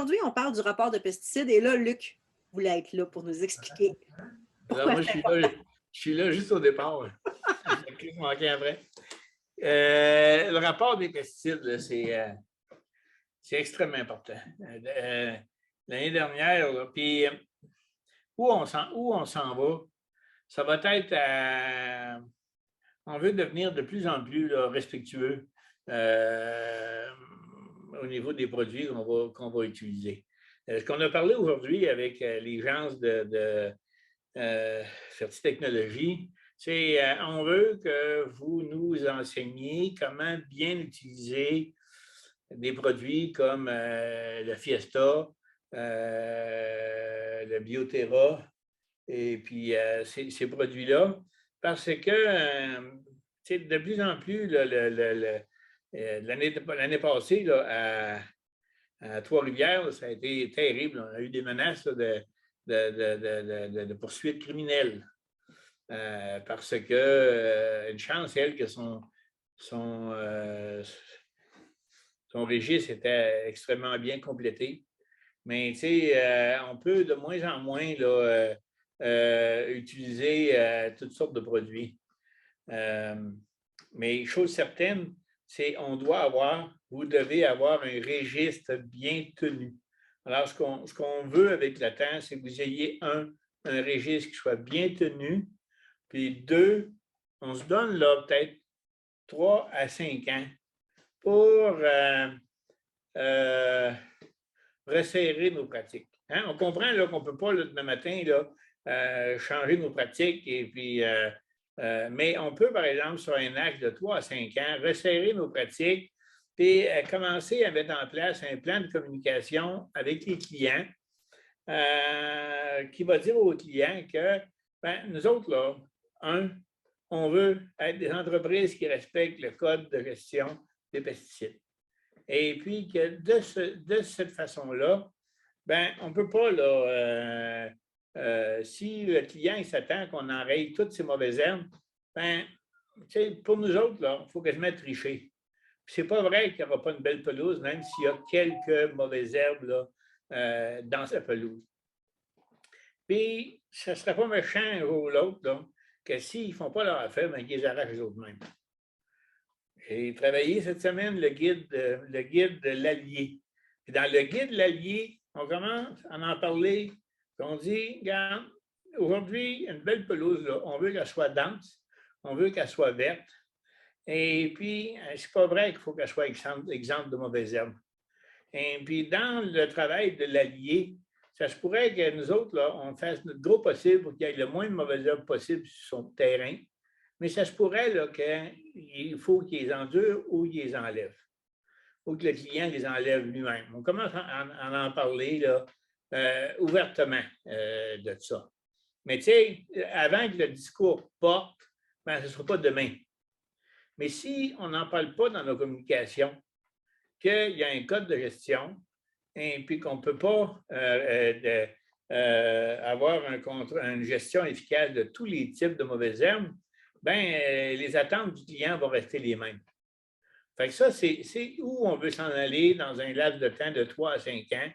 Aujourd'hui, on parle du rapport de pesticides et là, Luc voulait être là pour nous expliquer Alors, pourquoi moi, c'est important. je suis là juste au départ. Je manquais après. Le rapport des pesticides, c'est extrêmement important. L'année dernière, là, puis où on s'en va, ça va être on veut devenir de plus en plus là, respectueux au niveau des produits qu'on va utiliser. Ce qu'on a parlé aujourd'hui avec les gens de Ferti Technologies, c'est on veut que vous nous enseigniez comment bien utiliser des produits comme le Fiesta, le Bioterra, et puis ces produits-là, parce que de plus en plus, l'année passée, là, à Trois-Rivières, ça a été terrible. On a eu des menaces là, de poursuites criminelles. Parce que une chance, elle, que son registre était extrêmement bien complété. Mais, tu sais, on peut de moins en moins là, utiliser toutes sortes de produits. Mais chose certaine, c'est vous devez avoir un registre bien tenu. Alors, ce qu'on veut avec le temps, c'est que vous ayez un registre qui soit bien tenu, puis deux, on se donne là peut-être 3 à 5 ans pour resserrer nos pratiques. Hein? On comprend qu'on ne peut pas, là, demain matin, là, changer nos pratiques, et puis, mais on peut, par exemple, sur un axe de 3 à 5 ans, resserrer nos pratiques et commencer à mettre en place un plan de communication avec les clients qui va dire aux clients que nous autres, là, on veut être des entreprises qui respectent le code de gestion des pesticides. Et puis que de cette façon-là, on ne peut pas, là, si le client il s'attend qu'on enraye toutes ces mauvaises herbes, pour nous autres, là, il faut quasiment tricher. Ce n'est pas vrai qu'il n'y aura pas une belle pelouse, même s'il y a quelques mauvaises herbes là, dans sa pelouse. Puis, ça ne serait pas méchant un jour ou l'autre, que s'ils ne font pas leur affaire, ils les arrachent eux-mêmes. J'ai travaillé cette semaine le guide de l'Allier. Dans le guide de l'Allier, on commence à en parler. On dit, regarde, aujourd'hui, une belle pelouse, là, on veut qu'elle soit dense, on veut qu'elle soit verte. Et puis, c'est pas vrai qu'il faut qu'elle soit exempte de mauvaises herbes. Et puis, dans le travail de l'Allier, ça se pourrait que nous autres, là, on fasse notre gros possible pour qu'il y ait le moins de mauvaises herbes possible sur son terrain. Mais ça se pourrait qu'il faut qu'ils les endurent ou qu'ils les enlèvent. Ou que le client les enlève lui-même. On commence à en parler là, ouvertement de ça. Mais tu sais, avant que le discours porte, ce ne sera pas demain. Mais si on n'en parle pas dans nos communications, qu'il y a un code de gestion, et puis qu'on ne peut pas avoir une gestion efficace de tous les types de mauvaises herbes, les attentes du client vont rester les mêmes. Fait que ça, c'est où on veut s'en aller dans un laps de temps de 3 à 5 ans.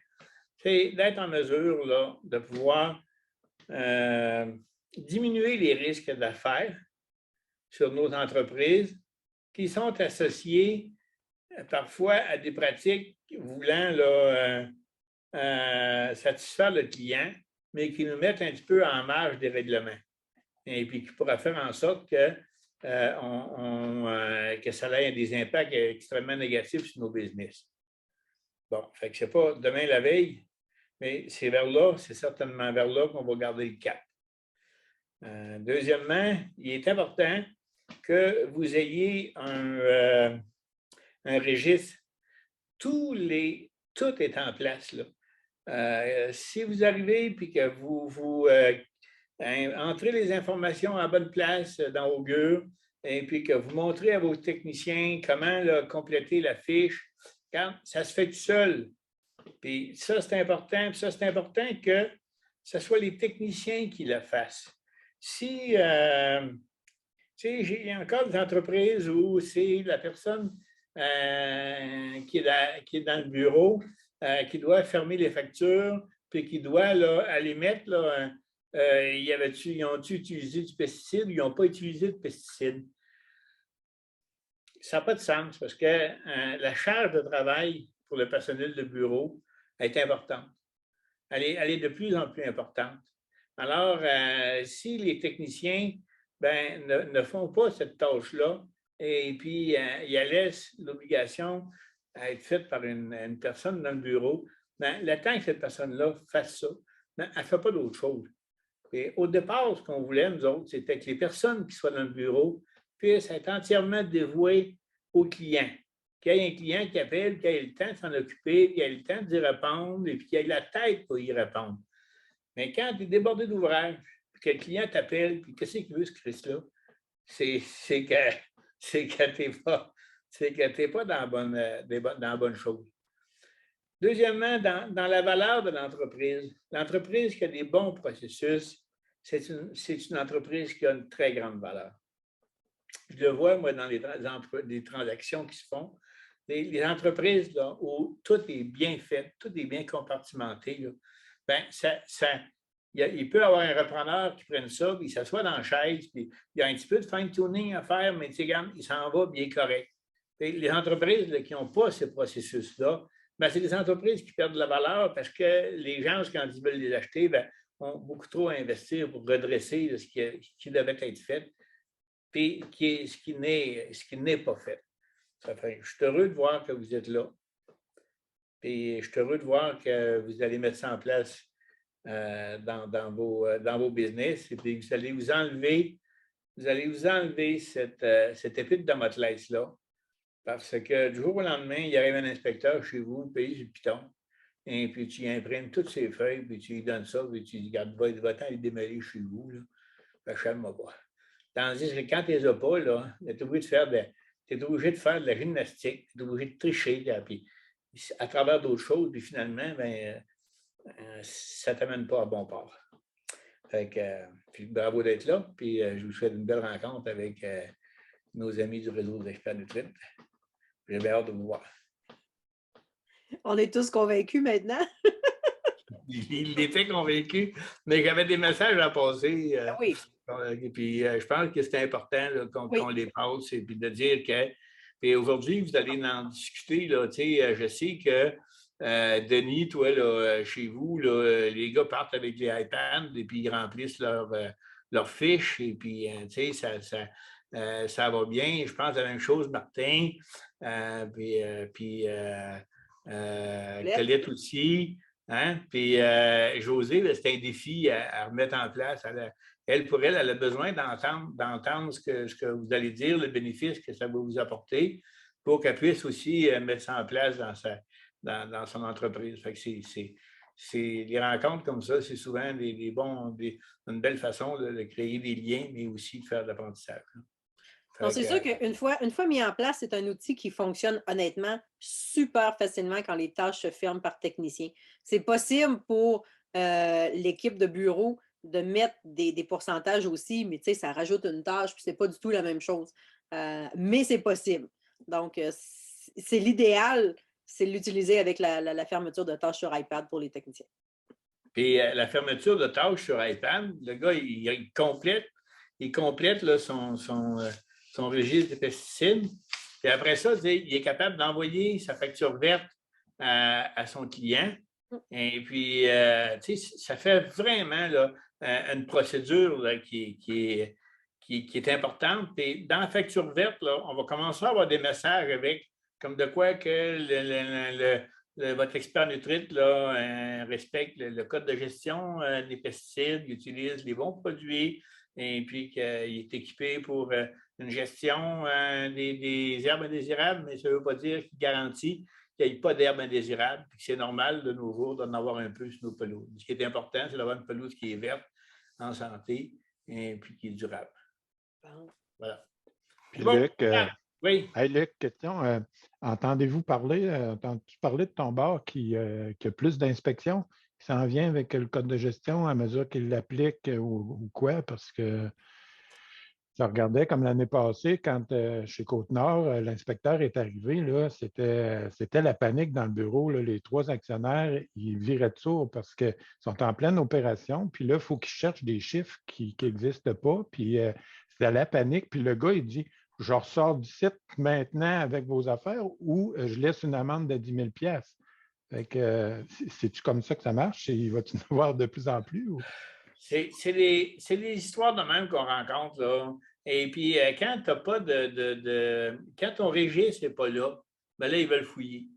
C'est d'être en mesure là, de pouvoir diminuer les risques d'affaires sur nos entreprises qui sont associés parfois à des pratiques voulant là, satisfaire le client, mais qui nous mettent un petit peu en marge des règlements. Et puis qui pourra faire en sorte que, que ça ait des impacts extrêmement négatifs sur nos business. Bon, fait que ce n'est pas demain la veille, mais c'est vers là, c'est certainement vers là qu'on va garder le cap. Deuxièmement, il est important que vous ayez un registre. Tout est en place, là. Si vous arrivez et que vous entrez les informations à la bonne place dans Augure et puis que vous montrez à vos techniciens comment là, compléter la fiche, quand ça se fait tout seul. Puis ça, c'est important. Puis ça, c'est important que ce soit les techniciens qui le fassent. Si, il y a encore des entreprises où c'est la personne qui est dans le bureau, qui doit fermer les factures, puis qui doit là, aller mettre, là, ils ont-tu utilisé du pesticide ou ils n'ont pas utilisé de pesticide? Ça n'a pas de sens parce que la charge de travail pour le personnel de bureau est importante. Elle est de plus en plus importante. Alors, si les techniciens ne font pas cette tâche-là et puis ils laissent l'obligation à être faite par une personne dans le bureau, le temps que cette personne-là fasse ça, elle ne fait pas d'autre chose. Et au départ, ce qu'on voulait, nous autres, c'était que les personnes qui soient dans le bureau puissent être entièrement dévouées aux clients. Qu'il y ait un client qui appelle, qu'il ait le temps de s'en occuper, qu'il ait le temps d'y répondre et puis qu'il ait la tête pour y répondre. Mais quand tu es débordé d'ouvrage, que le client t'appelle, puis qu'est-ce qu'il veut, ce Chris-là? C'est que tu n'es pas dans la bonne chose. Deuxièmement, dans la valeur de l'entreprise qui a des bons processus, c'est une entreprise qui a une très grande valeur. Je le vois, moi, dans les transactions qui se font. Les entreprises là, où tout est bien fait, tout est bien compartimenté, là, il peut y avoir un repreneur qui prenne ça, puis il s'assoit dans la chaise, puis il y a un petit peu de fine-tuning à faire, mais il s'en va bien correct. Et les entreprises là, qui n'ont pas ce processus-là, c'est des entreprises qui perdent de la valeur parce que les gens, quand ils veulent les acheter, ont beaucoup trop à investir pour redresser là, ce qui devait être fait, puis ce qui n'est pas fait. Je suis heureux de voir que vous êtes là. Puis je suis heureux de voir que vous allez mettre ça en place dans vos business. Et puis vous allez vous enlever cette épée de Damoclès-là. Parce que du jour au lendemain, il arrive un inspecteur chez vous, paye du piton, et puis tu y imprimes toutes ces feuilles, puis tu lui donnes ça, puis tu dis, regarde, va-t'en les démêler chez vous. Fais-moi pas. Tandis que quand tu ne les as pas, tu es obligé de faire de la gymnastique, tu es obligé de tricher, puis, à travers d'autres choses, puis finalement, ça ne t'amène pas à bon port. Puis bravo d'être là, puis je vous souhaite une belle rencontre avec nos amis du réseau des experts Nutrit. J'ai bien hâte de vous voir. On est tous convaincus maintenant. Il était convaincu, mais j'avais des messages à passer. Oui. Et puis, je pense que c'est important qu'on les passe et puis de dire que. Puis aujourd'hui, vous allez en discuter. Là, je sais que Denis, toi, là, chez vous, là, les gars partent avec les iPads et puis ils remplissent leurs fiches. Et puis, ça va bien. Je pense à la même chose, Martin. Puis Colette aussi. Hein? Puis Josée, c'était un défi à remettre en place. Elle, elle a besoin d'entendre ce que vous allez dire, le bénéfice que ça va vous apporter pour qu'elle puisse aussi mettre ça en place dans son entreprise. Fait que les rencontres comme ça, c'est souvent une belle façon de créer des liens, mais aussi de faire de l'apprentissage. Donc, c'est sûr qu'une fois mis en place, c'est un outil qui fonctionne honnêtement super facilement quand les tâches se ferment par technicien. C'est possible pour l'équipe de bureau de mettre des pourcentages aussi, mais tu sais, ça rajoute une tâche, puis c'est pas du tout la même chose. Mais c'est possible. Donc, c'est l'idéal, c'est l'utiliser avec la fermeture de tâches sur iPad pour les techniciens. Puis la fermeture de tâches sur iPad, le gars, il complète là, son registre de pesticides. Puis après ça, il est capable d'envoyer sa facture verte à son client. Et puis, ça fait vraiment là, une procédure là, qui est importante. Et dans la facture verte, là, on va commencer à avoir des messages avec, comme de quoi que votre expert Nutrit là, respecte le code de gestion des pesticides, il utilise les bons produits et puis qu'il est équipé pour une gestion des herbes indésirables, mais ça ne veut pas dire qu'il garantit qu'il n'y ait pas d'herbes indésirables, puis que c'est normal de nos jours d'en avoir un peu sur nos pelouses. Ce qui est important, c'est d'avoir une pelouse qui est verte, en santé, et puis qui est durable. Voilà. Puis bon, Luc, oui. Hey Luc, question. Entendez-vous parler, entends-tu parler de ton bar qui a plus d'inspections, qui s'en vient avec le code de gestion à mesure qu'il l'applique ou quoi? Parce que Je regardais comme l'année passée, quand chez Côte-Nord, l'inspecteur est arrivé, là, c'était la panique dans le bureau. Là. Les 3 actionnaires, ils viraient de sourd parce qu'ils sont en pleine opération. Puis là, il faut qu'ils cherchent des chiffres qui n'existent pas. Puis c'était la panique. Puis le gars, il dit, je ressors du site maintenant avec vos affaires ou je laisse une amende de 10 000 piastres. Fait que, c'est-tu comme ça que ça marche? Il va-tu en avoir de plus en plus? Ou? C'est des histoires de même qu'on rencontre, là. Et puis, quand tu pas quand ton registre n'est pas là, ben là, ils veulent fouiller.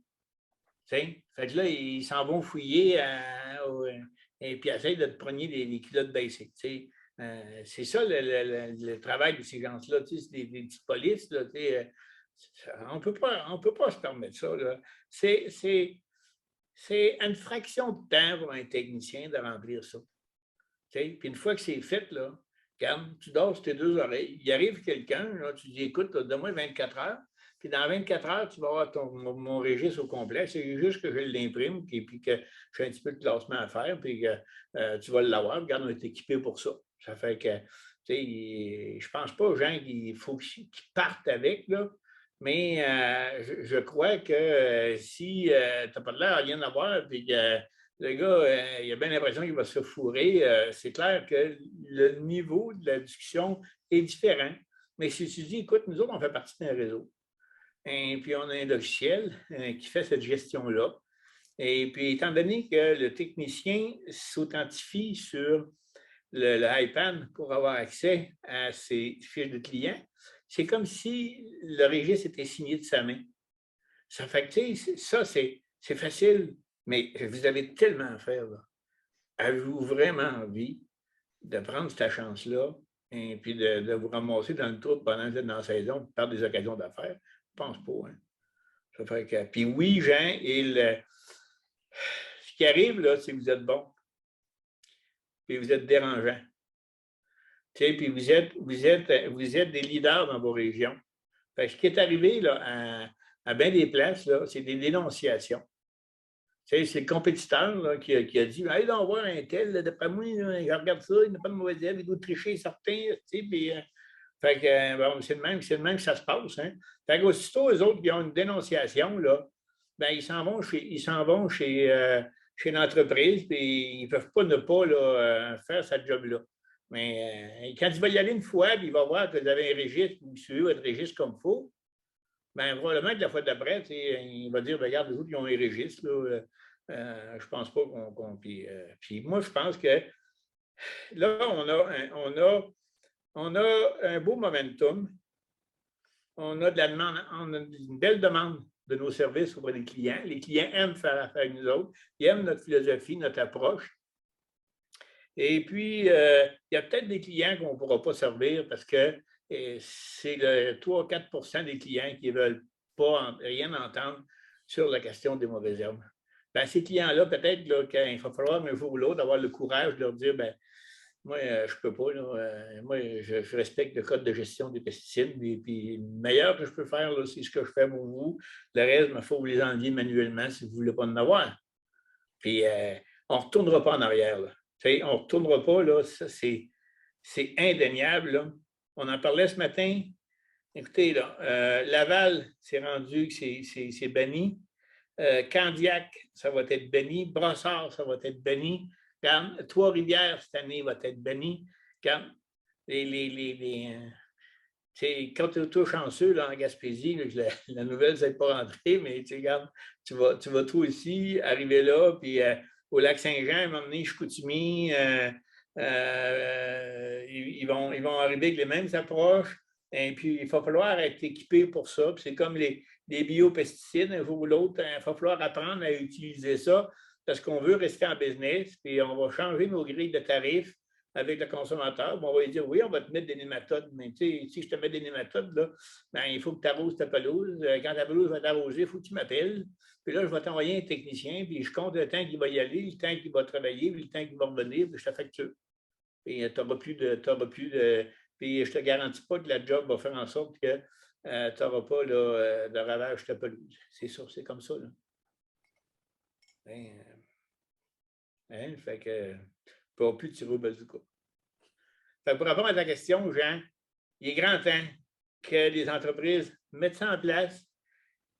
T'sais? Fait que là, ils s'en vont fouiller et puis essayent de te prendre les culottes baissées. C'est ça le travail de ces gens-là. C'est des petites polices. Là, on ne peut pas se permettre ça. Là. C'est une fraction de temps pour un technicien de remplir ça. Puis une fois que c'est fait, là, regarde, tu dors sur tes 2 oreilles. Il arrive quelqu'un, tu dis écoute, donne-moi 24 heures. Puis dans 24 heures, tu vas avoir mon registre au complet. C'est juste que je l'imprime et puis que j'ai un petit peu de classement à faire, puis que tu vas l'avoir. Regarde, on est équipé pour ça. Ça fait que, tu sais, je pense pas aux gens qu'il faut qu'ils partent avec, là. Mais je crois que si tu n'as pas de l'air à rien avoir, puis que le gars, il a bien l'impression qu'il va se fourrer, c'est clair que le niveau de la discussion est différent. Mais si tu dis, écoute, nous autres, on fait partie d'un réseau. Et puis, on a un logiciel qui fait cette gestion-là. Et puis, étant donné que le technicien s'authentifie sur le iPad pour avoir accès à ses fiches de clients, c'est comme si le registre était signé de sa main. Ça fait que, ça, c'est facile, mais vous avez tellement à faire. Là. Avez-vous vraiment envie de prendre cette chance-là et puis de vous ramasser dans le trou pendant que vous êtes dans la saison par des occasions d'affaires? Je ne pense pas. Hein. Ça fait que, puis oui, Jean, ce qui arrive, là, c'est que vous êtes bon. Puis vous êtes dérangeant. Puis vous êtes des leaders dans vos régions. Fait que ce qui est arrivé là, à bien des places, c'est des dénonciations. C'est le compétiteur là, qui a dit « Allez donc voir un tel, d'après moi, là, je regarde ça, il n'a pas de mauvaise élève, il doit tricher certains. » Puis, fait que bon, c'est le même que ça se passe. Hein. Fait qu'aussitôt, eux autres qui ont une dénonciation, là, ben, ils s'en vont chez l'entreprise, puis ils ne peuvent pas ne pas là, faire ce job-là. Mais quand il va y aller une fois, puis il va voir que vous avez un registre, vous suivez votre registre comme il faut, bien, probablement que la fois d'après, il va dire, regarde, les autres, ils ont un registre. Là, je ne pense pas qu'on. Puis moi, je pense que là, on a un beau momentum. On a de la demande, on a une belle demande de nos services auprès des clients. Les clients aiment faire affaire avec nous autres. Ils aiment notre philosophie, notre approche. Et puis, il y a peut-être des clients qu'on ne pourra pas servir parce que c'est le 3-4 des clients qui ne veulent pas rien entendre sur la question des mauvaises herbes. Ben, ces clients-là, peut-être qu'il va falloir un jour ou l'autre avoir le courage de leur dire ben, moi, je ne peux pas. Là, moi, je respecte le code de gestion des pesticides. Et puis, le meilleur que je peux faire, c'est ce que je fais pour vous. Le reste, il faut vous les enlever manuellement si vous ne voulez pas en avoir. Puis, on ne retournera pas en arrière. Là. On ne retournera pas, là, ça, c'est indéniable. Là. On en parlait ce matin. Écoutez, là, Laval, c'est rendu que c'est banni. Candiac, ça va être banni. Brossard, ça va être banni. Trois-Rivières, cette année, va être banni. Quand tu es tout chanceux là, en Gaspésie, là, la nouvelle, ça n'est pas rentré, mais regarde, tu vas tout ici, arriver là, puis au lac Saint-Jean, à un moment donné, Chicoutimi, ils vont arriver avec les mêmes approches. Et puis, il va falloir être équipé pour ça. C'est comme les biopesticides, un jour ou l'autre, il va falloir apprendre à utiliser ça parce qu'on veut rester en business, puis on va changer nos grilles de tarifs avec le consommateur. Bon, on va lui dire oui, on va te mettre des nématodes, mais si je te mets des nématodes, là, ben, il faut que tu arroses ta pelouse. Quand ta pelouse va t'arroser, il faut que tu m'appelles. Puis là, je vais t'envoyer un technicien, puis je compte le temps qu'il va y aller, le temps qu'il va travailler, puis le temps qu'il va revenir, puis je te facture. Puis tu n'auras plus de. Puis je ne te garantis pas que la job va faire en sorte que tu n'auras pas là, de ravage de ta pelouse. C'est ça, c'est comme ça. Là. Fait que pas plus de tirer au bazooka. Fait pour répondre à ta question, Jean, il est grand temps que les entreprises mettent ça en place,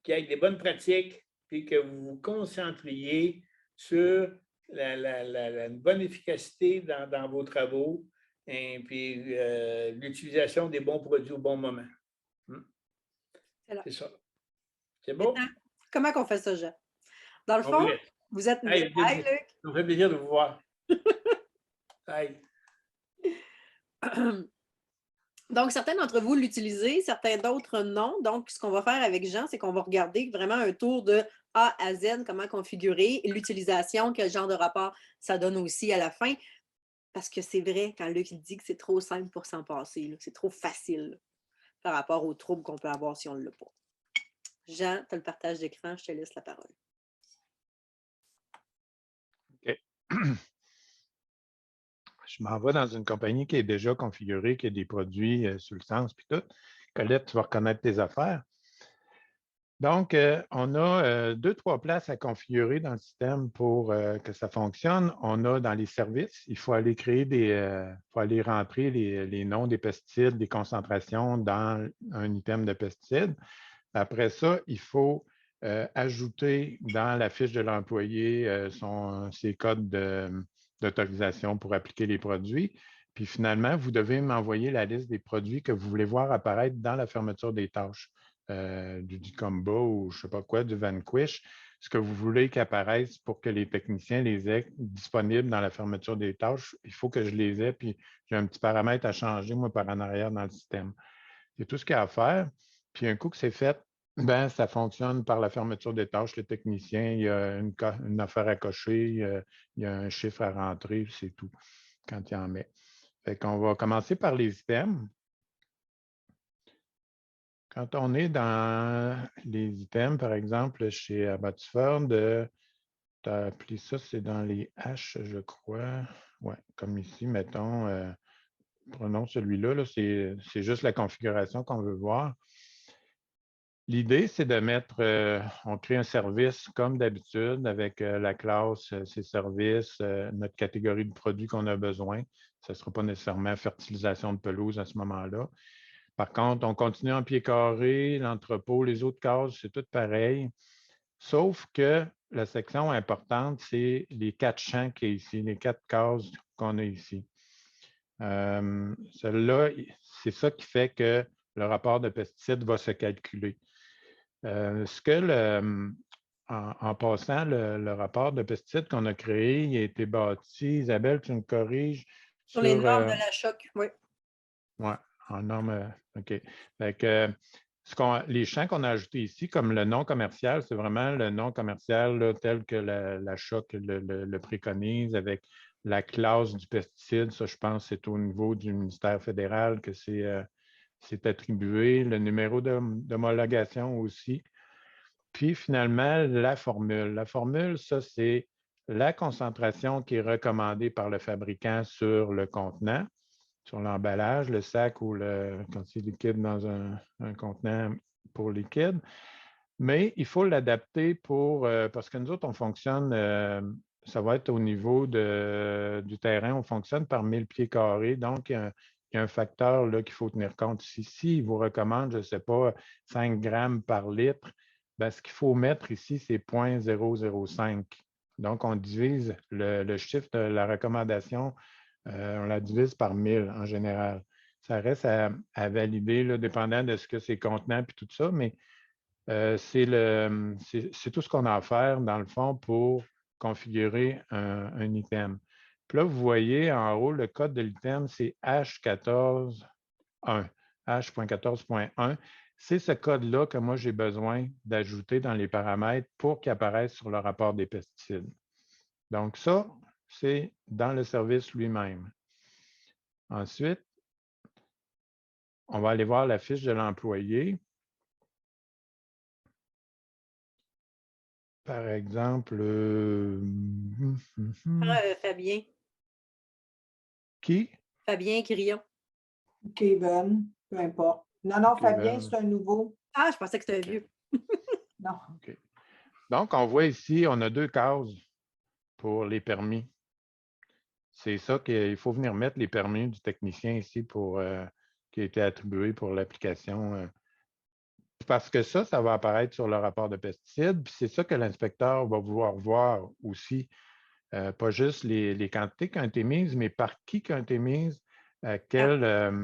qu'avec des bonnes pratiques, puis que vous vous concentriez sur une bonne efficacité dans vos travaux et puis l'utilisation des bons produits au bon moment. C'est ça. C'est beau? Maintenant, comment qu'on fait ça, Jean? Dans le On fond, vous laisse. vous êtes... Hey, Hi, Luc! ça me fait plaisir de vous voir. Hey. Donc, certains d'entre vous l'utilisez, certains d'autres non. Donc, ce qu'on va faire avec Jean, c'est qu'on va regarder vraiment un tour de A à Z, comment configurer l'utilisation, quel genre de rapport ça donne aussi à la fin. Parce que c'est vrai, quand Luc dit que c'est trop simple pour s'en passer, c'est trop facile là, par rapport aux troubles qu'on peut avoir si on ne l'a pas. Jean, tu as le partage d'écran, je te laisse la parole. OK. Je m'en vais dans une compagnie qui est déjà configurée, qui a des produits sur le sens, puis tout. Colette, tu vas reconnaître tes affaires. Donc, on a 2-3 places à configurer dans le système pour que ça fonctionne. On a dans les services, il faut aller créer faut aller rentrer les noms des pesticides, des concentrations dans un item de pesticides. Après ça, il faut ajouter dans la fiche de l'employé ses codes d'autorisation pour appliquer les produits. Puis finalement, vous devez m'envoyer la liste des produits que vous voulez voir apparaître dans la fermeture des tâches. Du Dicamba ou je ne sais pas quoi, du Vanquish, ce que vous voulez qu'apparaisse pour que les techniciens les aient disponibles dans la fermeture des tâches, il faut que je les ai, puis j'ai un petit paramètre à changer, moi, par en arrière dans le système. C'est tout ce qu'il y a à faire. Puis un coup que c'est fait, ben, ça fonctionne par la fermeture des tâches. Le technicien, il y a une affaire à cocher, il y a un chiffre à rentrer, c'est tout, quand il en met. Fait qu'on va commencer par les items. Quand on est dans les items, par exemple, chez Abbotsford, tu as appelé ça, c'est dans les H, je crois. Oui, comme ici, mettons, prenons celui-là, -là, c'est juste la configuration qu'on veut voir. L'idée, c'est de mettre, on crée un service comme d'habitude avec la classe, ses services, notre catégorie de produits qu'on a besoin. Ce ne sera pas nécessairement fertilisation de pelouse à ce moment-là. Par contre, on continue en pied carré, l'entrepôt, les autres cases, c'est tout pareil. Sauf que la section importante, c'est les 4 champs qui est ici, les 4 cases qu'on a ici. Celle-là, c'est ça qui fait que le rapport de pesticides va se calculer. En passant, le rapport de pesticides qu'on a créé, il a été bâti, Isabelle, tu me corriges, sur les normes de la choc, oui. Oui, en normes, OK. Fait que, les champs qu'on a ajoutés ici, comme le nom commercial, c'est vraiment le nom commercial là, tel que la CHOC le préconise avec la classe du pesticide. Ça, je pense, c'est au niveau du ministère fédéral que c'est attribué. Le numéro d'homologation aussi. Puis finalement, la formule. La formule, ça, c'est la concentration qui est recommandée par le fabricant sur le contenant, sur l'emballage, le sac ou quand c'est liquide dans un contenant pour liquide. Mais il faut l'adapter parce que nous autres, on fonctionne, ça va être au niveau du terrain, on fonctionne par 1000 pieds carrés. Donc, il y a un facteur qu'il faut tenir compte ici. S'il vous recommande, je ne sais pas, 5 grammes par litre, bien, ce qu'il faut mettre ici, c'est 0,005. Donc, on divise le chiffre de la recommandation, on la divise par 1000 en général. Ça reste à valider, là, dépendant de ce que c'est contenant et tout ça, mais c'est tout ce qu'on a à faire, dans le fond, pour configurer un item. Puis là, vous voyez en haut, le code de l'item, c'est H14.1. H.14.1. C'est ce code-là que moi, j'ai besoin d'ajouter dans les paramètres pour qu'il apparaisse sur le rapport des pesticides. Donc, ça, c'est dans le service lui-même. Ensuite, on va aller voir la fiche de l'employé. Par exemple, Fabien. Qui? Fabien Quirion. Kevin, peu importe. Non, Fabien, Kevin. c'est un nouveau. Ah, je pensais que c'était un vieux. Non. OK. Donc, on voit ici, on a 2 cases pour les permis. C'est ça qu'il faut venir mettre les permis du technicien ici pour qui a été attribué pour l'application. Parce que ça va apparaître sur le rapport de pesticides, puis c'est ça que l'inspecteur va vouloir voir aussi. Pas juste les quantités qui ont été mises, mais par qui ont été mises, à quelle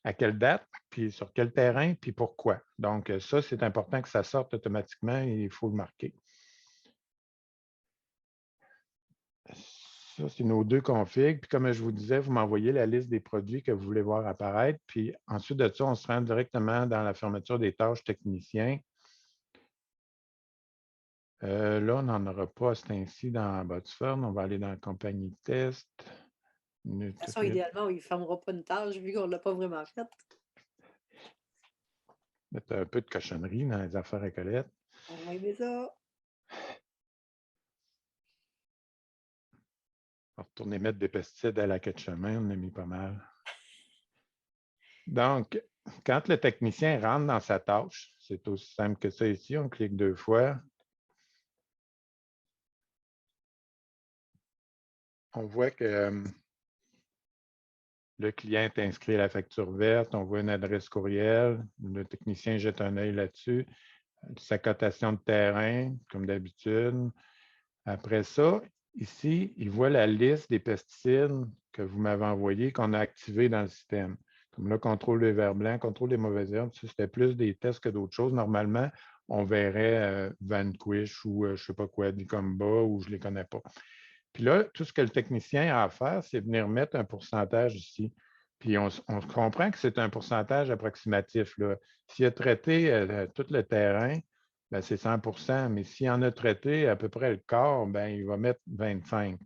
date, puis sur quel terrain, puis pourquoi. Donc, ça, c'est important que ça sorte automatiquement et il faut le marquer. Ça, c'est nos 2 configs. Puis comme je vous disais, vous m'envoyez la liste des produits que vous voulez voir apparaître. Puis ensuite de ça, on se rend directement dans la fermeture des tâches techniciens. Là, on n'en aura pas c'est ainsi dans Botsford. On va aller dans la compagnie test. De toute façon, idéalement, il ne fermera pas une tâche vu qu'on ne l'a pas vraiment faite. Mettre un peu de cochonnerie dans les affaires à Colette. On va aimer ça. On va retourner mettre des pesticides à la queue de chemin. On en a mis pas mal. Donc, quand le technicien rentre dans sa tâche, c'est aussi simple que ça ici. On clique 2 fois. On voit que le client est inscrit à la facture verte. On voit une adresse courriel. Le technicien jette un œil là-dessus. Sa cotation de terrain, comme d'habitude. Après ça, ici, il voit la liste des pesticides que vous m'avez envoyés, qu'on a activés dans le système. Comme là, contrôle des vers blancs, contrôle des mauvaises herbes. C'était plus des tests que d'autres choses. Normalement, on verrait Vanquish ou je ne sais pas quoi, Dicomba, ou je ne les connais pas. Puis là, tout ce que le technicien a à faire, c'est venir mettre un pourcentage ici. Puis on comprend que c'est un pourcentage approximatif. S'il a traité tout le terrain, ben c'est 100 mais s'il en a traité à peu près le quart, ben il va mettre 25.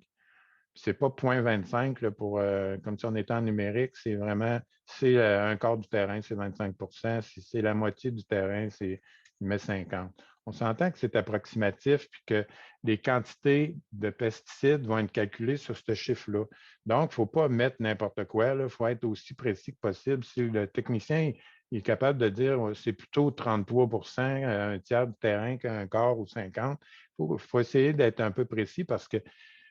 Ce n'est pas 0,25 là, comme si on était en numérique, c'est vraiment, c'est un quart du terrain, c'est 25 Si c'est la moitié du terrain, il met 50. On s'entend que c'est approximatif puis que les quantités de pesticides vont être calculées sur ce chiffre-là. Donc, il ne faut pas mettre n'importe quoi, il faut être aussi précis que possible. Si le technicien est capable de dire c'est plutôt 33 un tiers du terrain qu'un quart ou 50, il faut essayer d'être un peu précis parce que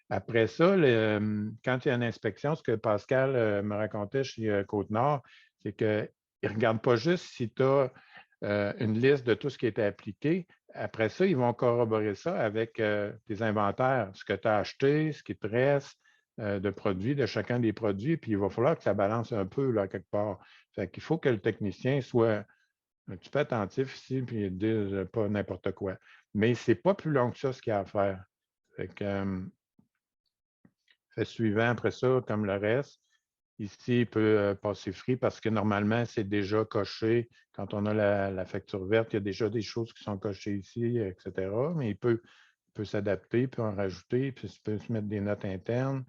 après ça, quand il y a une inspection, ce que Pascal me racontait chez Côte-Nord, c'est qu'il ne regarde pas juste si tu as une liste de tout ce qui a été appliqué. Après ça, ils vont corroborer ça avec tes inventaires, ce que tu as acheté, ce qui te reste de produits, de chacun des produits, puis il va falloir que ça balance un peu là, quelque part. Fait qu'il faut que le technicien soit un petit peu attentif ici, puis il dise pas n'importe quoi. Mais ce n'est pas plus long que ça, ce qu'il y a à faire. Fait que, fait suivant, après ça, comme le reste, ici, il peut passer free parce que normalement, c'est déjà coché. Quand on a la facture verte, il y a déjà des choses qui sont cochées ici, etc. Mais il peut s'adapter, il peut en rajouter, puis il peut se mettre des notes internes.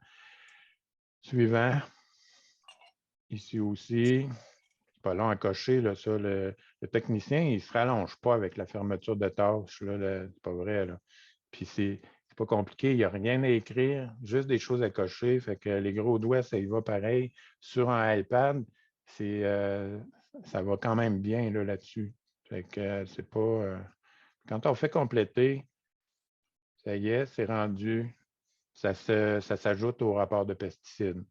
Suivant, ici aussi, c'est pas long à cocher, là, ça. Le technicien, il ne se rallonge pas avec la fermeture de tâches. C'est pas vrai. Là. Puis c'est pas compliqué, il n'y a rien à écrire, juste des choses à cocher. Fait que les gros doigts, ça y va pareil. Sur un iPad, ça va quand même bien là-dessus. Fait que c'est pas. Quand on fait compléter, ça y est, c'est rendu. Ça s'ajoute au rapport de pesticides.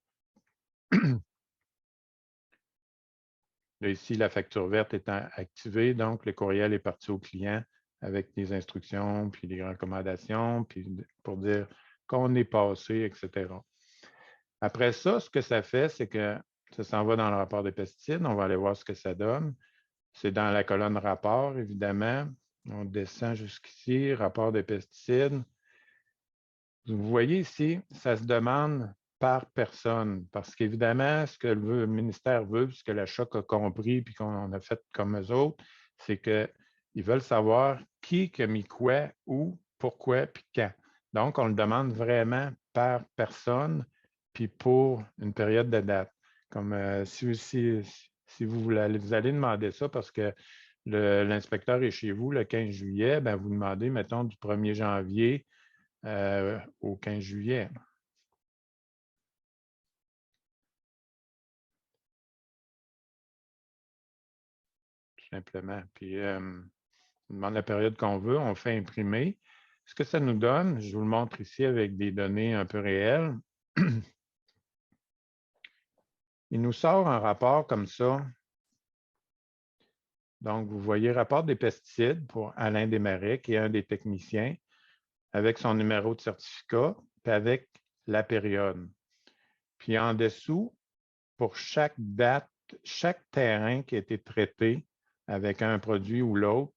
Là, ici, la facture verte étant activée, donc le courriel est parti au client avec des instructions, puis des recommandations, puis pour dire qu'on est passé, etc. Après ça, ce que ça fait, c'est que ça s'en va dans le rapport des pesticides. On va aller voir ce que ça donne. C'est dans la colonne rapport, évidemment. On descend jusqu'ici, rapport des pesticides. Vous voyez ici, ça se demande par personne, parce qu'évidemment, ce que le ministère veut, ce que la Choc a compris, puis qu'on a fait comme eux autres, c'est qu'ils veulent savoir qui a mis quoi, où, pourquoi, puis quand. Donc, on le demande vraiment par personne, puis pour une période de date. Comme si vous allez demander ça parce que l'inspecteur est chez vous le 15 juillet, bien, vous demandez, mettons, du 1er janvier au 15 juillet. Tout simplement. Puis, on demande la période qu'on veut, on fait imprimer. Ce que ça nous donne, je vous le montre ici avec des données un peu réelles. il nous sort un rapport comme ça. Donc, vous voyez rapport des pesticides pour Alain Desmarais, qui est un des techniciens, avec son numéro de certificat, puis avec la période. Puis en dessous, pour chaque date, chaque terrain qui a été traité avec un produit ou l'autre,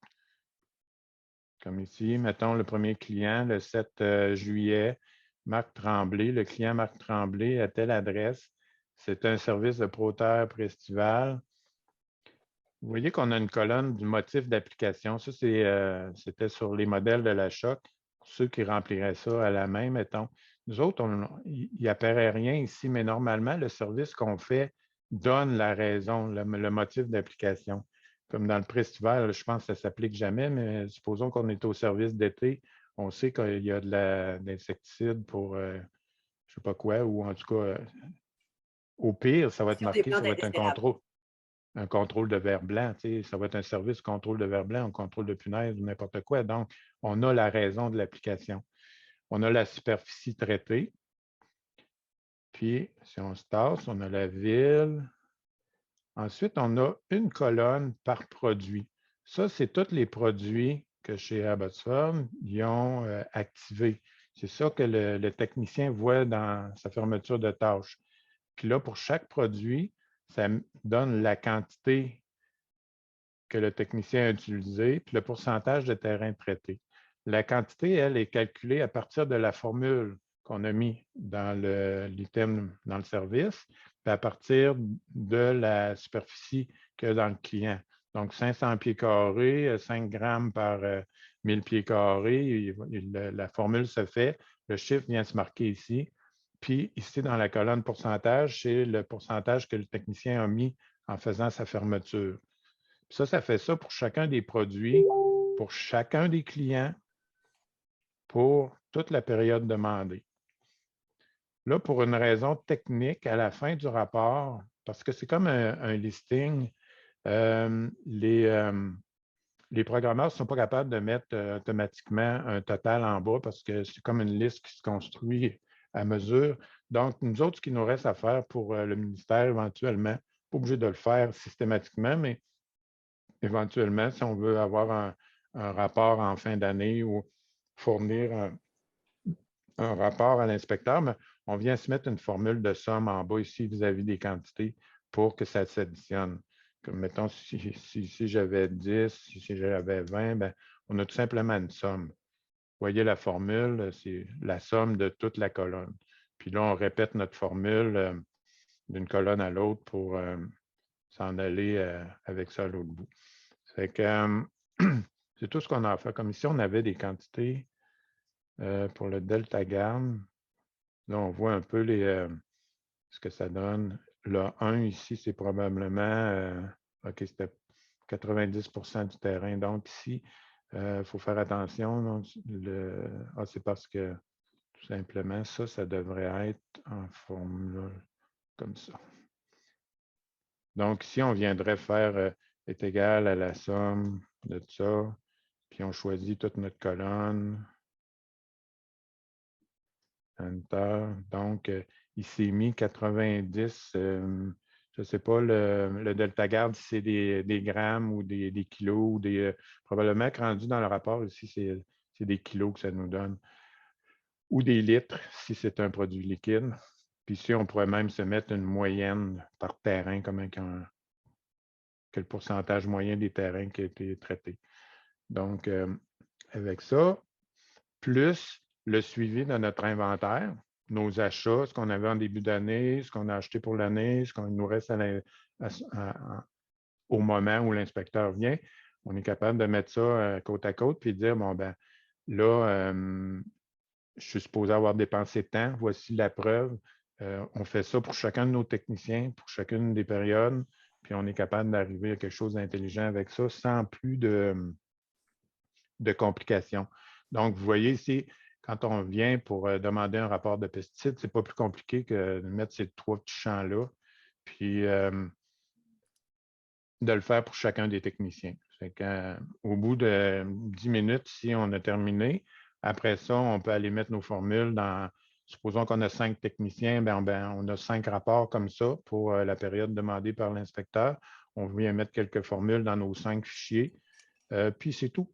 comme ici, mettons le premier client, le 7 juillet, Marc Tremblay, le client Marc Tremblay à telle adresse. C'est un service de Proterre Prestival. Vous voyez qu'on a une colonne du motif d'application. Ça, c'était sur les modèles de la Choc. Ceux qui rempliraient ça à la main, mettons. Nous autres, il n'apparaît rien ici, mais normalement, le service qu'on fait donne la raison, le motif d'application. Comme dans le Prestival, je pense que ça ne s'applique jamais, mais supposons qu'on est au service d'été, on sait qu'il y a de l'insecticide pour je ne sais pas quoi, ou en tout cas, au pire, ça va être marqué, ça va être un contrôle de ver blanc, ça va être un service contrôle de ver blanc, un contrôle de punaise ou n'importe quoi. Donc, on a la raison de l'application. On a la superficie traitée. Puis, si on se tasse, on a la ville. Ensuite, on a une colonne par produit. Ça, c'est tous les produits que chez Abbotsford, ils ont activés. C'est ça que le technicien voit dans sa fermeture de tâche. Puis là, pour chaque produit, ça donne la quantité que le technicien a utilisé, puis le pourcentage de terrain traité. La quantité, elle, est calculée à partir de la formule qu'on a mis dans l'item dans le service, puis à partir de la superficie qu'il y a dans le client. Donc, 500 pieds carrés, 5 grammes par 1000 pieds carrés, la formule se fait, le chiffre vient se marquer ici. Puis ici, dans la colonne pourcentage, c'est le pourcentage que le technicien a mis en faisant sa fermeture. Ça fait ça pour chacun des produits, pour chacun des clients, pour toute la période demandée. Là, pour une raison technique, à la fin du rapport, parce que c'est comme un listing, les programmeurs ne sont pas capables de mettre automatiquement un total en bas parce que c'est comme une liste qui se construit à mesure. Donc, nous autres, ce qu'il nous reste à faire pour le ministère éventuellement, pas obligé de le faire systématiquement, mais éventuellement, si on veut avoir un rapport en fin d'année ou fournir un rapport à l'inspecteur, mais on vient se mettre une formule de somme en bas ici vis-à-vis des quantités pour que ça s'additionne. Comme mettons, si j'avais 10, si j'avais 20, ben, on a tout simplement une somme. Vous voyez la formule, c'est la somme de toute la colonne. Puis là, on répète notre formule d'une colonne à l'autre pour s'en aller avec ça à l'autre bout. Fait que c'est tout ce qu'on a à faire. Comme ici, on avait des quantités pour le Delta Garde. Là, on voit un peu ce que ça donne. Le 1 ici, c'est probablement, OK, c'était 90% du terrain. Donc ici, il faut faire attention. C'est parce que tout simplement, ça devrait être en formule comme ça. Donc ici, on viendrait faire est égal à la somme de ça. Puis on choisit toute notre colonne. Enter. Donc, il s'est mis 90, je ne sais pas, le delta garde, si c'est des grammes ou des kilos, ou probablement que rendu dans le rapport ici, c'est des kilos que ça nous donne. Ou des litres, si c'est un produit liquide. Puis ici, on pourrait même se mettre une moyenne par terrain, comme quel pourcentage moyen des terrains qui a été traité. Donc, avec ça, plus le suivi de notre inventaire, nos achats, ce qu'on avait en début d'année, ce qu'on a acheté pour l'année, ce qu'on nous reste au moment où l'inspecteur vient, on est capable de mettre ça côte à côte puis de dire, bon, ben là, je suis supposé avoir dépensé tant, voici la preuve. On fait ça pour chacun de nos techniciens, pour chacune des périodes, puis on est capable d'arriver à quelque chose d'intelligent avec ça sans plus de complications. Donc, vous voyez ici, quand on vient pour demander un rapport de pesticides, ce n'est pas plus compliqué que de mettre ces 3 petits champs-là, puis de le faire pour chacun des techniciens. Au bout de 10 minutes, si on a terminé, après ça, on peut aller mettre nos formules dans supposons qu'on a 5 techniciens, on a 5 rapports comme ça pour la période demandée par l'inspecteur. On vient mettre quelques formules dans nos 5 fichiers. Puis c'est tout.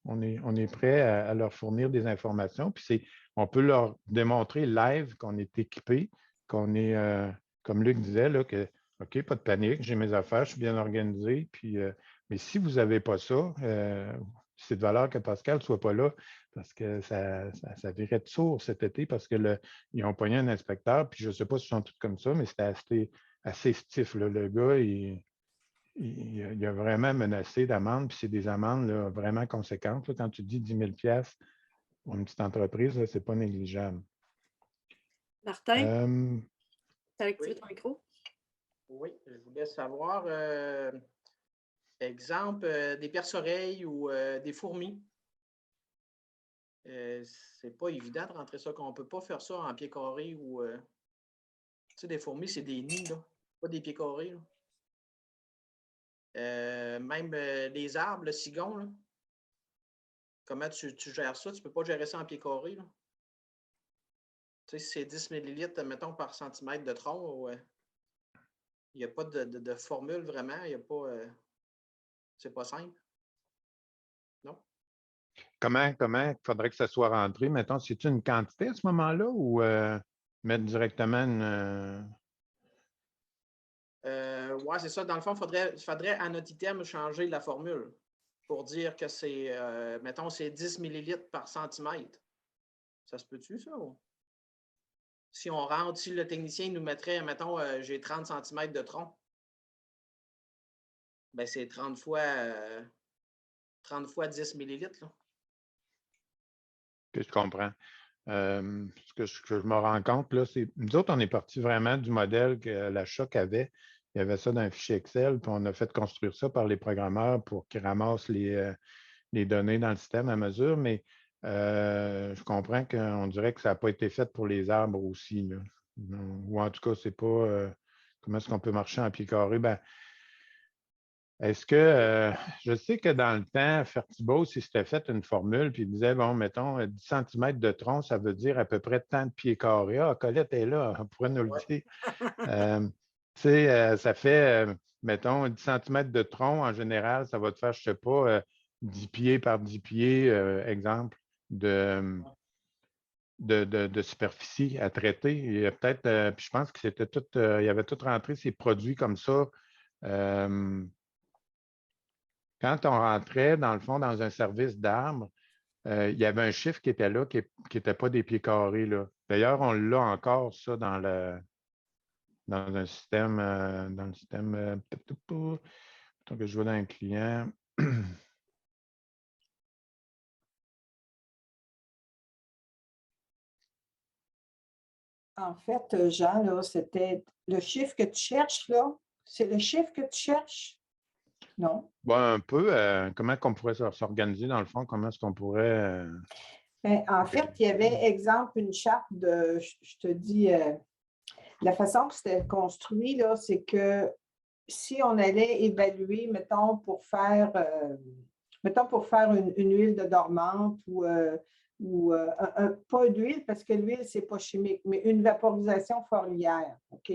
On est prêt à leur fournir des informations. Puis on peut leur démontrer live qu'on est équipé, qu'on est, comme Luc disait, là, que OK, pas de panique, j'ai mes affaires, je suis bien organisé. Puis, mais si vous n'avez pas ça, c'est de valeur que Pascal ne soit pas là, parce que ça virait de sourd cet été, parce qu'ils ont pogné un inspecteur, puis je ne sais pas si ils sont tous comme ça, mais c'était assez stiff. Là. Le gars, il a vraiment menacé d'amende, puis c'est des amendes là, vraiment conséquentes. Là. Quand tu dis 10 000 $ pour une petite entreprise, ce n'est pas négligeable. Martin, tu as activé Oui. ton micro? Oui, je voulais savoir, exemple, des perce-oreilles ou des fourmis. C'est pas évident de rentrer ça, qu'on ne peut pas faire ça en pied carré ou. Tu sais, des fourmis, c'est des nids, là, pas des pieds carrés. Là. Même les arbres, le cigon, là. Comment tu gères ça? Tu ne peux pas gérer ça en pied carré. Là. Tu sais, si c'est 10 millilitres, mettons, par centimètre de tronc, il n'y a pas de formule vraiment. Il y a pas. C'est pas simple. Non? Comment il faudrait que ça soit rentré? Mettons, c'est-tu une quantité à ce moment-là ou mettre directement une. Oui, c'est ça. Dans le fond, il faudrait à notre item changer la formule pour dire que c'est, mettons, c'est 10 millilitres par centimètre. Ça se peut-tu, ça? Ou? Si on rentre, si le technicien nous mettrait, mettons, j'ai 30 centimètres de tronc, ben c'est 30 fois 10 millilitres. Là. Que je comprends. Ce que je me rends compte, là, c'est nous autres, on est parti vraiment du modèle que la Choc avait. Il y avait ça dans un fichier Excel, puis on a fait construire ça par les programmeurs pour qu'ils ramassent les données dans le système à mesure, mais je comprends qu'on dirait que ça n'a pas été fait pour les arbres aussi. Là. Ou en tout cas, c'est pas comment est-ce qu'on peut marcher en pied carré? Est-ce que je sais que dans le temps, Fertibeau, si c'était fait une formule, puis il disait, bon, mettons, 10 cm de tronc, ça veut dire à peu près tant de pieds carrés. Ah, Colette est là, on pourrait nous le dire. Tu sais, ça fait, mettons, 10 cm de tronc, en général, ça va te faire, je ne sais pas, 10 pieds par 10 pieds, exemple, de superficie à traiter. Il y a peut-être, puis je pense que c'était tout, il y avait tout rentré ces produits comme ça. Quand on rentrait, dans le fond, dans un service d'arbres, il y avait un chiffre qui était là, qui n'était pas des pieds carrés. Là. D'ailleurs, on l'a encore, ça, dans un système, dans le système, que je vois dans un client. En fait, Jean, là, c'était le chiffre que tu cherches, là. C'est le chiffre que tu cherches? Non? Bon, un peu, comment on pourrait s'organiser, dans le fond? Comment est-ce qu'on pourrait. Ben, en fait, il y avait, exemple, une charte de, je te dis, la façon que c'était construit, là, c'est que si on allait évaluer, mettons, pour faire une huile de dormante ou pas d'huile, parce que l'huile, ce n'est pas chimique, mais une vaporisation foliaire, OK?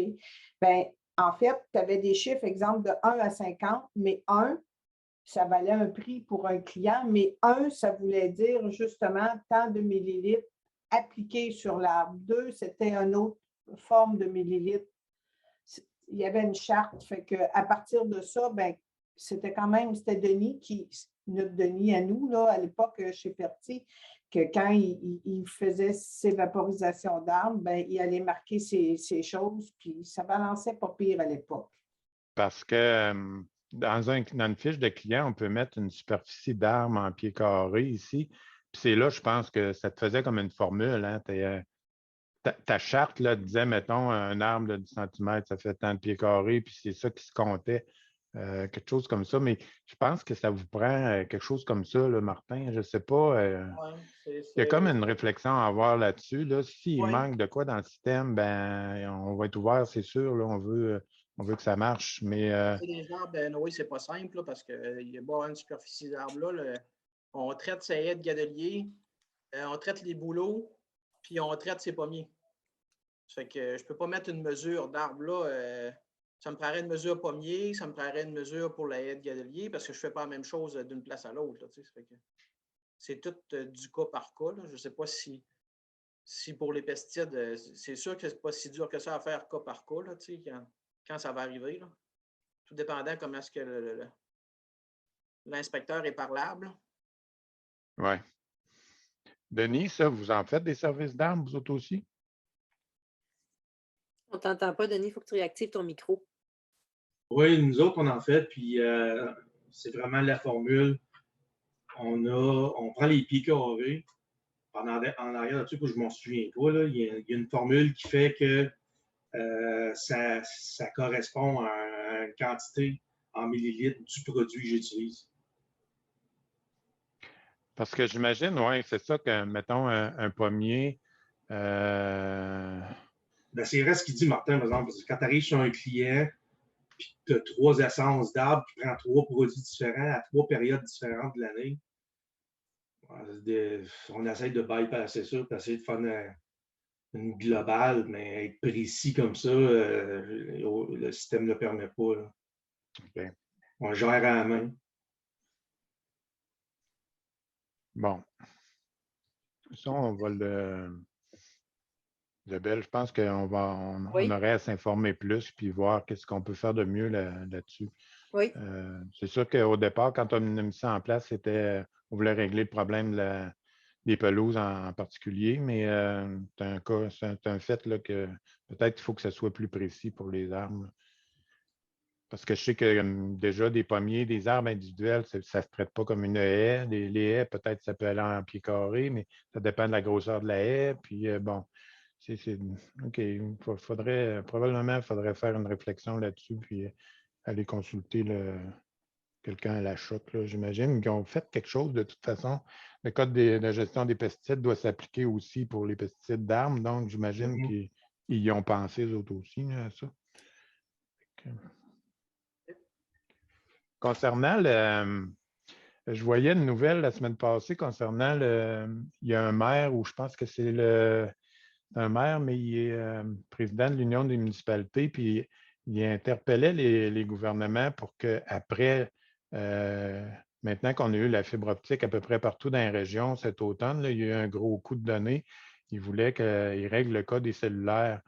Bien, en fait, tu avais des chiffres, exemple, de 1 à 50, mais 1, ça valait un prix pour un client, mais 1, ça voulait dire justement tant de millilitres appliqués sur l'arbre. 2, c'était une autre forme de millilitres. Il y avait une charte, fait qu'à partir de ça, ben, c'était Denis notre Denis à nous, là, à l'époque chez Ferti, que quand il faisait ses vaporisations d'arbres, ben, il allait marquer ces choses, puis ça balançait pas pire à l'époque. Parce que dans une fiche de client, on peut mettre une superficie d'arbre en pieds carrés ici. Puis c'est là, je pense que ça te faisait comme une formule. Hein? Ta charte là, disait, mettons, un arbre de 10 cm, ça fait tant de pieds carrés, puis c'est ça qui se comptait. Quelque chose comme ça. Mais je pense que ça vous prend quelque chose comme ça, là, Martin. Je ne sais pas. Il y a comme une réflexion à avoir là-dessus. Là. S'il manque de quoi dans le système, ben, on va être ouvert, c'est sûr. Là, on veut que ça marche. Mais, les arbres, oui, c'est pas simple là, parce qu'il y a pas une superficie d'arbres là. On traite ces haies de gadelier, on traite les bouleaux, puis on traite ses pommiers. Ça fait que je ne peux pas mettre une mesure d'arbre là. Ça me prendrait une mesure pommier, ça me prendrait une mesure pour la haie de gadelier, parce que je ne fais pas la même chose d'une place à l'autre. C'est tout du cas par cas. Là. Je ne sais pas si pour les pesticides, c'est sûr que ce n'est pas si dur que ça à faire cas par cas là, quand ça va arriver. Là. Tout dépendant comment est-ce que l'inspecteur est parlable. Oui. Denis, ça, vous en faites des services d'armes, vous autres aussi? On ne t'entend pas, Denis, il faut que tu réactives ton micro. Oui, nous autres, on en fait, puis c'est vraiment la formule. On prend les pieds carrés. En arrière là-dessus, je ne m'en souviens pas, là, il y a une formule qui fait que ça correspond à une quantité en millilitres du produit que j'utilise. Parce que j'imagine, oui, c'est ça que, mettons, un pommier. Ben, c'est vrai ce qu'il dit, Martin, par exemple, parce que quand tu arrives sur un client, puis tu as 3 essences d'arbres, tu prends 3 produits différents à 3 périodes différentes de l'année. On essaie de bypasser ça, puis essayer de faire une globale, mais être précis comme ça, le système ne le permet pas. Là. Okay. On gère à la main. Bon. Ça, on va Isabelle, je pense qu'on aurait à s'informer plus puis voir qu'est-ce qu'on peut faire de mieux là-dessus. Oui. C'est sûr qu'au départ, quand on a mis ça en place, on voulait régler le problème des pelouses en particulier, mais c'est un fait là, que peut-être qu'il faut que ça soit plus précis pour les arbres. Parce que je sais que déjà, des pommiers, des arbres individuels, ça ne se traite pas comme une haie. Les haies, peut-être ça peut aller en pied carré, mais ça dépend de la grosseur de la haie. Puis bon, OK, probablement, il faudrait faire une réflexion là-dessus, puis aller consulter quelqu'un à la chute, j'imagine, qui ont fait quelque chose de toute façon. Le code de gestion des pesticides doit s'appliquer aussi pour les pesticides d'armes, donc j'imagine qu'ils y ont pensé, eux autres aussi, à ça. Concernant je voyais une nouvelle la semaine passée concernant il y a un maire, ou je pense que c'est un maire, mais il est président de l'Union des municipalités, puis il interpellait les gouvernements pour qu'après, maintenant qu'on a eu la fibre optique à peu près partout dans la région cet automne, là, il y a eu un gros coup de données. Il voulait qu'il règle le cas des cellulaires.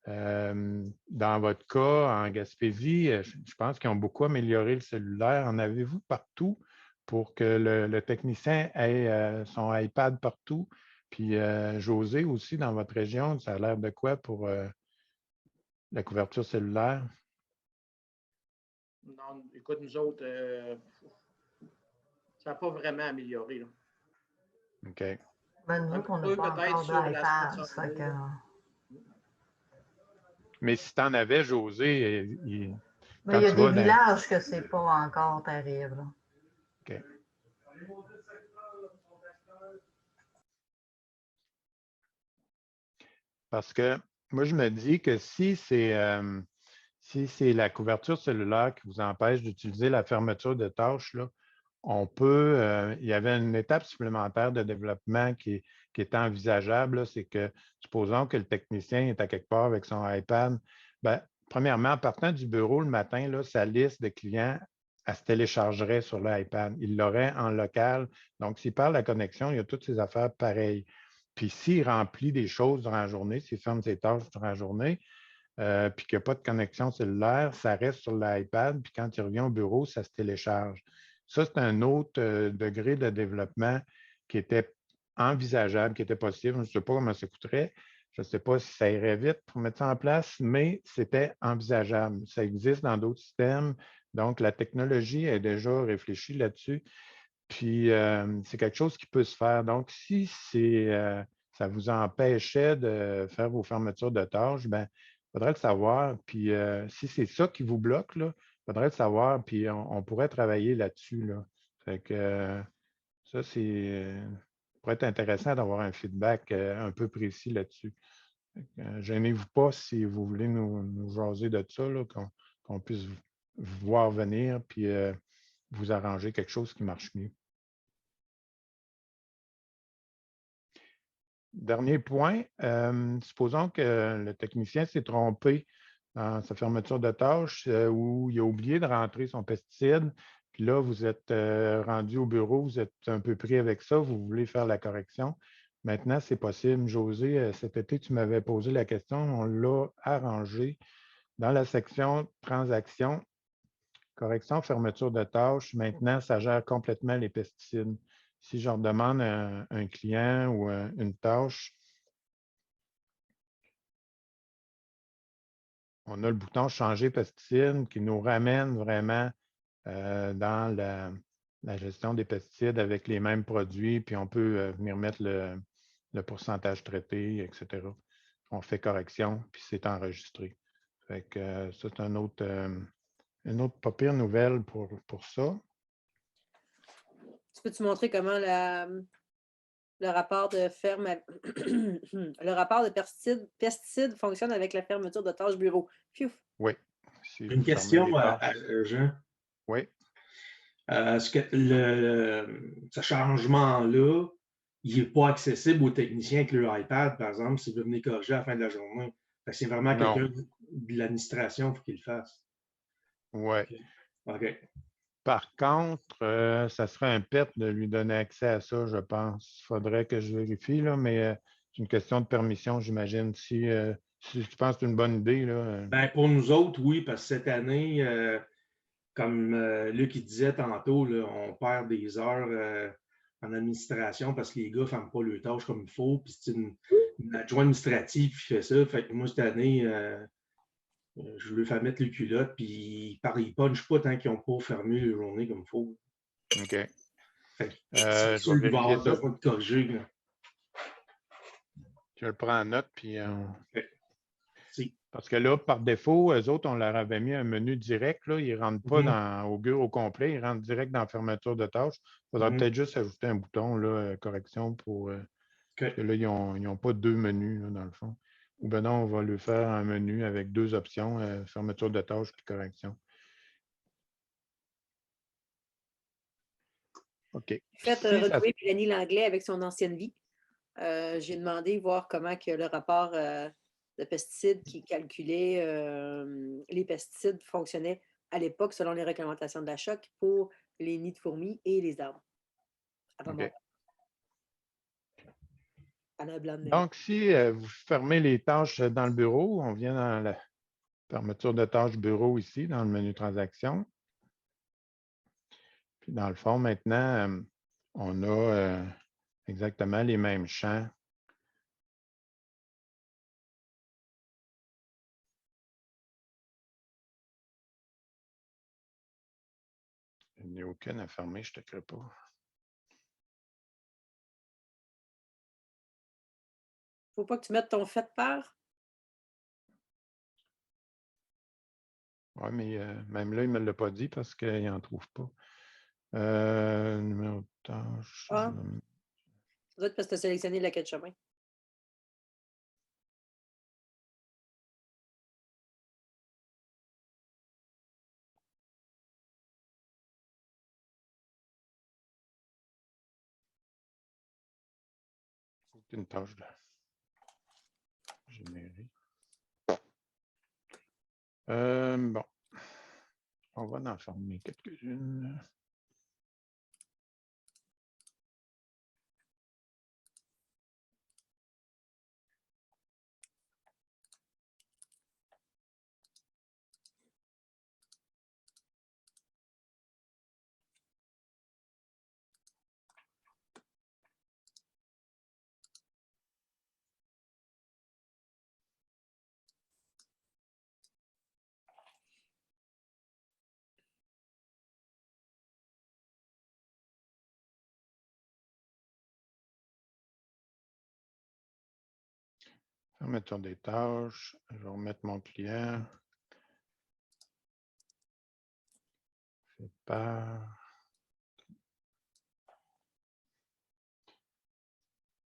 Dans votre cas, en Gaspésie, je pense qu'ils ont beaucoup amélioré le cellulaire. En avez-vous partout pour que le technicien ait son iPad partout? Puis José aussi, dans votre région, ça a l'air de quoi pour la couverture cellulaire? Non, écoute, nous autres, ça n'a pas vraiment amélioré. Là. OK. Ben, nous autres, on n'a pas encore d'iPad. Mais si tu en avais, José, il y a des villages que c'est pas encore terrible. Là. OK. Parce que moi, je me dis que si c'est la couverture cellulaire qui vous empêche d'utiliser la fermeture de tâches, là, on peut, il y avait une étape supplémentaire de développement qui était envisageable, c'est que, supposons que le technicien est à quelque part avec son iPad, bien, premièrement, en partant du bureau le matin, là, sa liste de clients, elle se téléchargerait sur l'iPad. Il l'aurait en local. Donc, s'il perd la connexion, il y a toutes ses affaires pareilles. Puis s'il remplit des choses durant la journée, s'il ferme ses tâches durant la journée, puis qu'il n'y a pas de connexion cellulaire, ça reste sur l'iPad, puis quand il revient au bureau, ça se télécharge. Ça, c'est un autre degré de développement qui était envisageable, qui était possible. Je ne sais pas comment ça coûterait. Je ne sais pas si ça irait vite pour mettre ça en place, mais c'était envisageable. Ça existe dans d'autres systèmes. Donc, la technologie est déjà réfléchie là-dessus. Puis, c'est quelque chose qui peut se faire. Donc, si ça vous empêchait de faire vos fermetures de tâches, bien, il faudrait le savoir. Puis, si c'est ça qui vous bloque, là, il faudrait le savoir, puis on pourrait travailler là-dessus. Là. Fait que ça, pourrait être intéressant d'avoir un feedback un peu précis là-dessus. Gênez-vous pas si vous voulez nous jaser de ça, là, qu'on puisse vous voir venir, puis vous arranger quelque chose qui marche mieux. Dernier point, supposons que le technicien s'est trompé dans sa fermeture de tâche ou il a oublié de rentrer son pesticide, puis là, vous êtes rendu au bureau, vous êtes un peu pris avec ça, vous voulez faire la correction. Maintenant, c'est possible. José, cet été, tu m'avais posé la question, on l'a arrangé dans la section transactions, correction, fermeture de tâche. Maintenant, ça gère complètement les pesticides. Si je redemande à un client ou une tâche, on a le bouton changer pesticide qui nous ramène vraiment dans la gestion des pesticides avec les mêmes produits, puis on peut venir mettre le pourcentage traité, etc. On fait correction, puis c'est enregistré. Fait que ça, c'est une autre pas pire nouvelle pour ça. Tu peux-tu montrer comment le rapport de le rapport de pesticides fonctionne avec la fermeture de tâches bureau? Pfiou. Oui. Une question à Jean. Oui. Est-ce que ce changement-là, il n'est pas accessible aux techniciens avec leur iPad, par exemple, s'ils veulent venir corriger à la fin de la journée? C'est vraiment quelqu'un de l'administration qu'il le fasse. Oui. OK. Par contre, ça serait un pet de lui donner accès à ça, je pense. Il faudrait que je vérifie, là, mais c'est une question de permission, j'imagine. Si tu penses que c'est une bonne idée. Là, Ben, pour nous autres, oui, parce que cette année, comme Luc il disait tantôt, là, on perd des heures en administration parce que les gars ne font pas leurs tâches comme il faut. Puis c'est une adjointe administrative qui fait ça. Fait que moi, cette année, je lui fais mettre les culottes, puis ils ne punchent pas tant qu'ils n'ont pas fermé les journées comme il faut. OK. C'est sûr qu'il va avoir besoin de corriger. Là. Je le prends en note, puis Okay. parce que là, par défaut, eux autres, on leur avait mis un menu direct. Là. Ils ne rentrent pas au bureau complet, ils rentrent direct dans la fermeture de tâches. Il faudra peut-être juste ajouter un bouton là, correction pour. Parce que là, ils n'ont pas deux menus, là, dans le fond. Ou bien non, on va lui faire un menu avec deux options, fermeture de tâches puis correction. OK. Faites retrouver Mélanie Langlais avec son ancienne vie. J'ai demandé voir comment que le rapport de pesticides qui calculait les pesticides fonctionnait à l'époque selon les recommandations de la CHOC pour les nids de fourmis et les arbres. Okay. Donc, si vous fermez les tâches dans le bureau, on vient dans la fermeture de tâches bureau ici, dans le menu transaction. Puis dans le fond, maintenant, on a exactement les mêmes champs. Il n'y a aucune à fermer, je ne te crée pas. Il ne faut pas que tu mettes ton fait de part. Oui, mais même là, il ne me l'a pas dit parce qu'il n'en trouve pas. Numéro de tâche. Ça doit être parce que tu as sélectionné la quête chemin. C'est une tâche de générer. Bon. On va en fermer quelques-unes. Fermeture des tâches. Je vais remettre mon client. Fait part.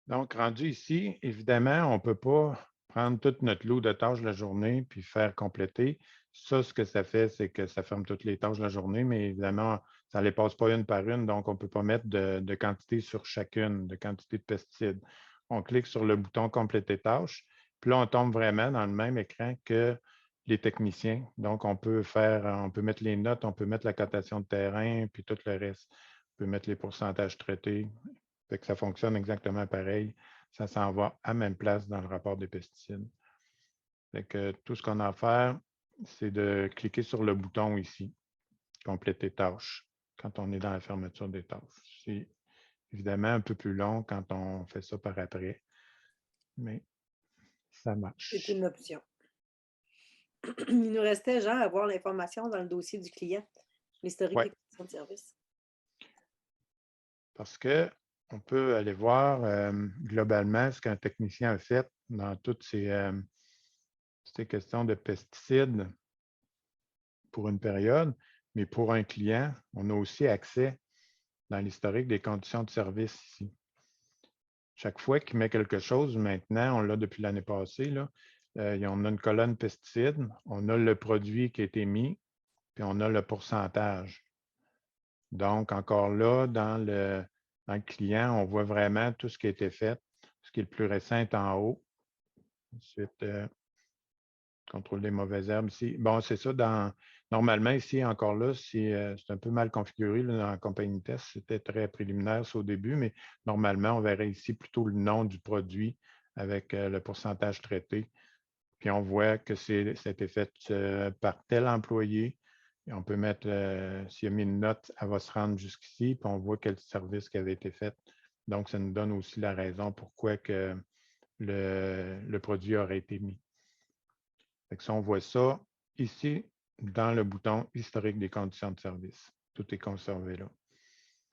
Donc, rendu ici, évidemment, on ne peut pas prendre tout notre lot de tâches de la journée puis faire compléter. Ça, ce que ça fait, c'est que ça ferme toutes les tâches de la journée, mais évidemment, ça ne les passe pas une par une, donc on ne peut pas mettre de quantité sur chacune, de quantité de pesticides. on clique sur le bouton « Compléter tâche », puis là, on tombe vraiment dans le même écran que les techniciens. Donc, on peut mettre les notes, on peut mettre la cotation de terrain, puis tout le reste. On peut mettre les pourcentages traités. Fait que ça fonctionne exactement pareil. Ça s'en va à même place dans le rapport des pesticides. Fait que tout ce qu'on a à faire, c'est de cliquer sur le bouton ici, « Compléter tâche », quand on est dans la fermeture des tâches. C'est évidemment un peu plus long quand on fait ça par après, mais ça marche. C'est une option. Il nous restait, Jean, à voir l'information dans le dossier du client, l'historique des conditions de service. Parce qu'on peut aller voir globalement ce qu'un technicien a fait dans toutes ces questions de pesticides pour une période, mais pour un client, on a aussi accès dans l'historique des conditions de service ici. Chaque fois qu'il met quelque chose, maintenant, on l'a depuis l'année passée, là, on a une colonne pesticides, on a le produit qui a été mis, puis on a le pourcentage. Donc, encore là, dans le client, on voit vraiment tout ce qui a été fait. Ce qui est le plus récent est en haut. Ensuite, contrôle des mauvaises herbes ici. Bon, c'est ça. Normalement, ici, encore là, c'est un peu mal configuré là, dans la compagnie test. C'était très préliminaire ça, au début, mais normalement, on verrait ici plutôt le nom du produit avec le pourcentage traité. Puis on voit que c'était fait par tel employé. Et on peut mettre, s'il a mis une note, elle va se rendre jusqu'ici, puis on voit quel service qui avait été fait. Donc, ça nous donne aussi la raison pourquoi que le produit aurait été mis. Fait que si on voit ça ici, dans le bouton « Historique des conditions de service », tout est conservé là.